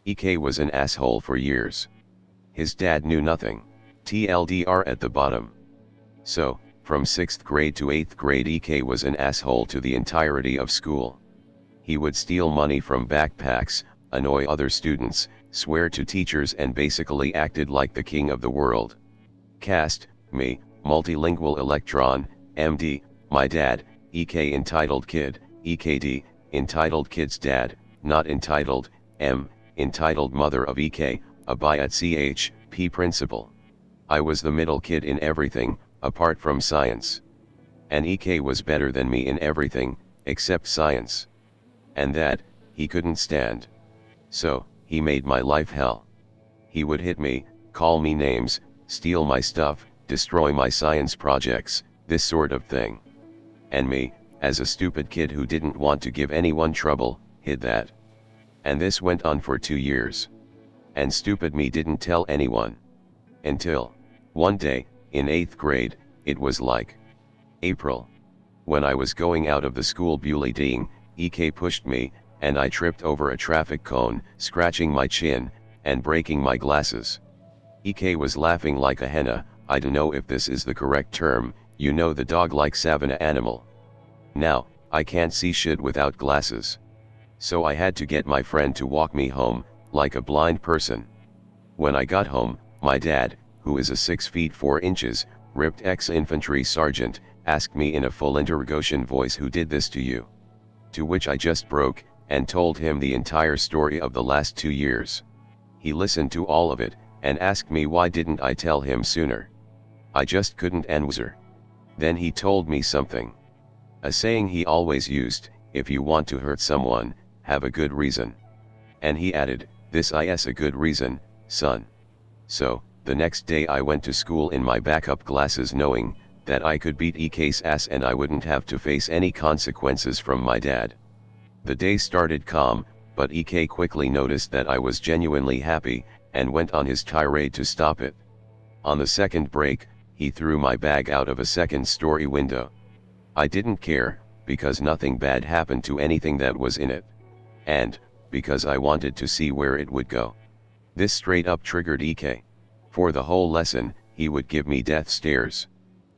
EK was an asshole for years. His dad knew nothing. TLDR at the bottom. So, from 6th grade to 8th grade EK was an asshole to the entirety of school. He would steal money from backpacks, annoy other students, swear to teachers and basically acted like the king of the world. Cast, me, multilingual electron, MD, my dad, EK entitled kid, EKD, entitled kid's dad, not entitled, M, entitled mother of EK, a bi at CH, P principal. I was the middle kid in everything, apart from science. And EK was better than me in everything, except science. And that, he couldn't stand. So, he made my life hell. He would hit me, call me names, steal my stuff, destroy my science projects, this sort of thing. And me, as a stupid kid who didn't want to give anyone trouble, hid that. And this went on for 2 years. And stupid me didn't tell anyone. Until, one day, in 8th grade, it was like April. When I was going out of the school bullying, EK pushed me, and I tripped over a traffic cone, scratching my chin, and breaking my glasses. EK was laughing like a hyena. I don't know if this is the correct term, you know, the dog-like savanna animal. Now, I can't see shit without glasses. So I had to get my friend to walk me home, like a blind person. When I got home, my dad, who is a 6 feet 4 inches, ripped ex-infantry sergeant, asked me in a full interrogation voice, "Who did this to you?" To which I just broke, and told him the entire story of the last 2 years. He listened to all of it, and asked me why didn't I tell him sooner. I just couldn't answer. Then he told me something. A saying he always used: if you want to hurt someone, have a good reason. And he added, "This is a good reason, son." So, the next day I went to school in my backup glasses, knowing that I could beat EK's ass and I wouldn't have to face any consequences from my dad. The day started calm, but EK quickly noticed that I was genuinely happy, and went on his tirade to stop it. On the second break, he threw my bag out of a second-story window. I didn't care, because nothing bad happened to anything that was in it. And, because I wanted to see where it would go. This straight up triggered EK. For the whole lesson, he would give me death stares.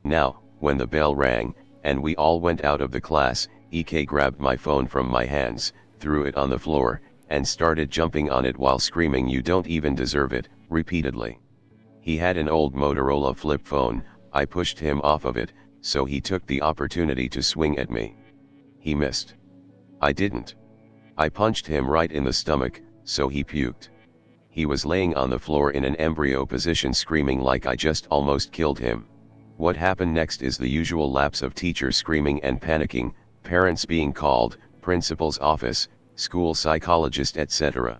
Now, when the bell rang, and we all went out of the class, EK grabbed my phone from my hands, threw it on the floor, and started jumping on it while screaming, "You don't even deserve it," repeatedly. He had an old Motorola flip phone. I pushed him off of it, so he took the opportunity to swing at me. He missed. I didn't. I punched him right in the stomach, so he puked. He was laying on the floor in an embryo position, screaming like I just almost killed him. What happened next is the usual lapse of teachers screaming and panicking, parents being called, principal's office, school psychologist, etc.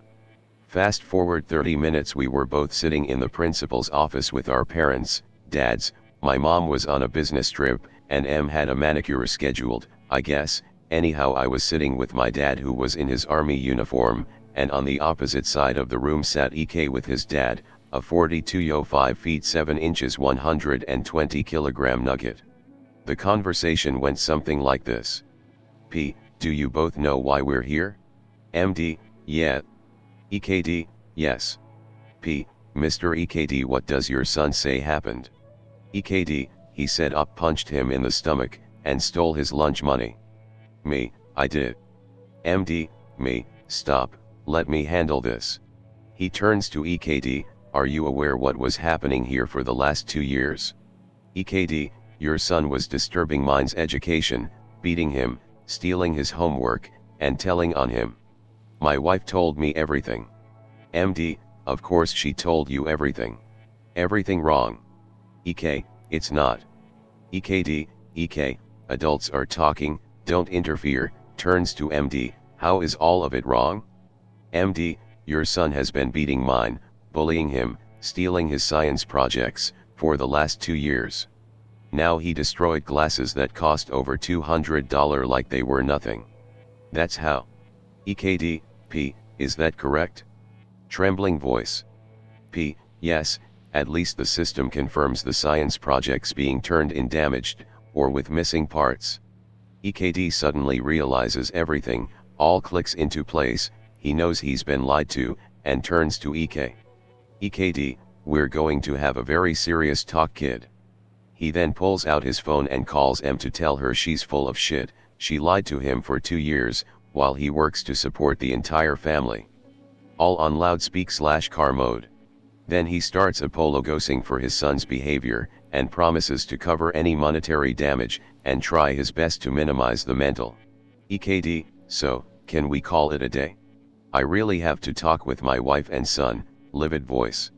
Fast forward 30 minutes, we were both sitting in the principal's office with our parents, dads. My mom was on a business trip, and M had a manicure scheduled, I guess. Anyhow, I was sitting with my dad, who was in his army uniform, and on the opposite side of the room sat EK with his dad, a 42-year-old 5 feet 7 inches 120 kilogram nugget. The conversation went something like this. P, do you both know why we're here? MD, yeah. EKD, yes. P, Mr. EKD, what does your son say happened? EKD, he said up punched him in the stomach, and stole his lunch money. Me, I did. MD, me, stop, let me handle this. He turns to EKD, are you aware what was happening here for the last 2 years? EKD, your son was disturbing mine's education, beating him, stealing his homework, and telling on him. My wife told me everything. MD, of course she told you everything. Everything wrong. EK, it's not. EKD, EK, adults are talking, don't interfere, turns to MD, how is all of it wrong? MD, your son has been beating mine, bullying him, stealing his science projects, for the last 2 years. Now he destroyed glasses that cost over $200 like they were nothing. That's how. EKD, P, is that correct? Trembling voice. P, yes, at least the system confirms the science projects being turned in damaged, or with missing parts. EKD suddenly realizes everything, all clicks into place, he knows he's been lied to, and turns to EK. EKD, we're going to have a very serious talk, kid. He then pulls out his phone and calls M to tell her she's full of shit, she lied to him for 2 years, while he works to support the entire family. All on loudspeak/car mode. Then he starts apologizing for his son's behavior, and promises to cover any monetary damage, and try his best to minimize the mental. EKD, so, can we call it a day? I really have to talk with my wife and son, livid voice.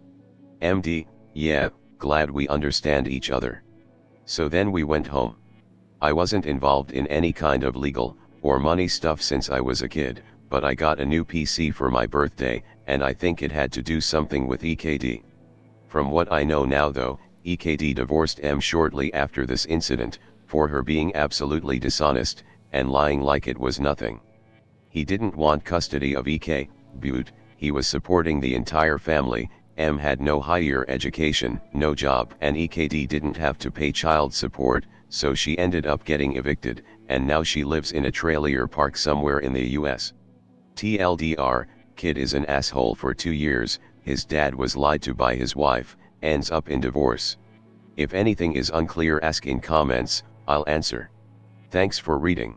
MD, yeah, glad we understand each other. So then we went home. I wasn't involved in any kind of legal, or money stuff since I was a kid, but I got a new PC for my birthday, and I think it had to do something with EKD. From what I know now though, EKD divorced M shortly after this incident, for her being absolutely dishonest, and lying like it was nothing. He didn't want custody of EK, but he was supporting the entire family. M had no higher education, no job, and EKD didn't have to pay child support, so she ended up getting evicted, and now she lives in a trailer park somewhere in the US. TLDR, kid is an asshole for 2 years, his dad was lied to by his wife, ends up in divorce. If anything is unclear, ask in comments, I'll answer. Thanks for reading.